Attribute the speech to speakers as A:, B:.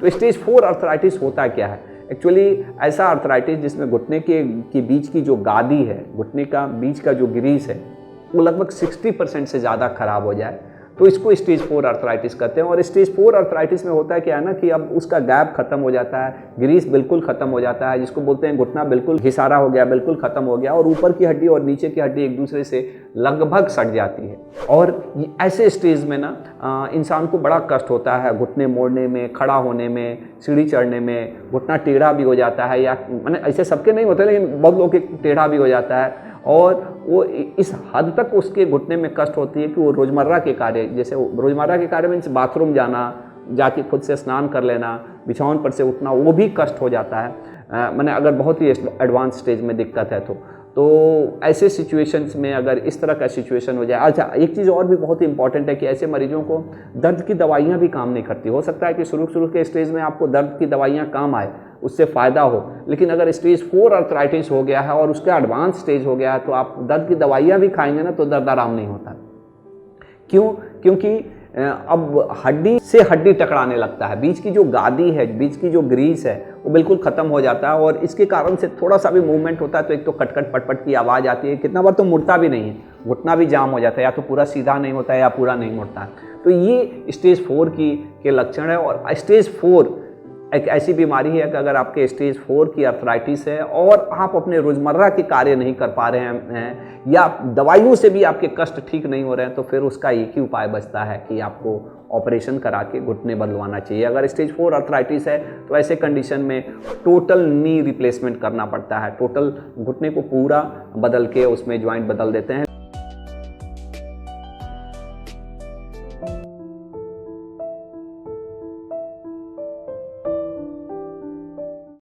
A: तो stage 4 arthritis होता क्या है? एक्चुअली ऐसा अर्थराइटिस जिसमें घुटने के बीच की जो गादी है, घुटने का बीच का जो ग्रीस है, वो लगभग 60% से ज़्यादा खराब हो जाए, तो इसको स्टेज 4 अर्थराइटिस कहते हैं। और स्टेज 4 अर्थराइटिस में होता है क्या है ना कि अब उसका गैप खत्म हो जाता है, ग्रीस बिल्कुल खत्म हो जाता है, जिसको बोलते हैं घुटना बिल्कुल घिसारा हो गया, बिल्कुल खत्म हो गया, और ऊपर की हड्डी और नीचे की हड्डी एक दूसरे से लगभग सट जाती है। और ऐसे स्टेज में ना इंसान को बड़ा कष्ट होता है, घुटने मोड़ने में, खड़ा होने में, सीढ़ी चढ़ने में, घुटना टेढ़ा भी हो जाता है, या मैंने ऐसे सबके नहीं होते लेकिन बहुत लोग के टेढ़ा भी हो जाता है। और वो इस हद तक उसके घुटने में कष्ट होती है कि वो रोज़मर्रा के कार्य, जैसे रोज़मर्रा के कार्य मीन्स बाथरूम जाना, जाके खुद से स्नान कर लेना, बिछावन पर से उठना, वो भी कष्ट हो जाता है। मैंने अगर बहुत ही एडवांस स्टेज में दिक्कत है तो ऐसे सिचुएशंस में अगर इस तरह का सिचुएशन हो जाए। अच्छा, एक चीज़ और भी बहुत ही इंपॉर्टेंट है कि ऐसे मरीजों को दर्द की दवाइयाँ भी काम नहीं करती। हो सकता है कि शुरू के स्टेज में आपको दर्द की दवाइयाँ काम आए, उससे फ़ायदा हो, लेकिन अगर स्टेज 4 अर्थराइटिस हो गया है और उसका एडवांस स्टेज हो गया है तो आप दर्द की दवाइयाँ भी खाएंगे ना तो दर्द आराम नहीं होता। क्यों? क्योंकि अब हड्डी से हड्डी टकराने लगता है, बीच की जो गादी है, बीच की जो ग्रीस है वो बिल्कुल ख़त्म हो जाता है, और इसके कारण से थोड़ा सा भी मूवमेंट होता है तो एक तो कटकट पटपट की आवाज़ आती है, कितना बार तो मुड़ता भी नहीं है, घुटना भी जाम हो जाता है, या तो पूरा सीधा नहीं होता है या पूरा नहीं मुड़ता है। तो ये स्टेज 4 के लक्षण है। और स्टेज 4 एक ऐसी बीमारी है कि अगर आपके स्टेज 4 की अर्थराइटिस है और आप अपने रोज़मर्रा के कार्य नहीं कर पा रहे हैं या दवाइयों से भी आपके कष्ट ठीक नहीं हो रहे हैं, तो फिर उसका एक ही उपाय बचता है कि आपको ऑपरेशन करा के घुटने बदलवाना चाहिए। अगर स्टेज 4 अर्थराइटिस है तो ऐसे कंडीशन में टोटल नी रिप्लेसमेंट करना पड़ता है, टोटल घुटने को पूरा बदल के उसमें ज्वाइंट बदल देते हैं।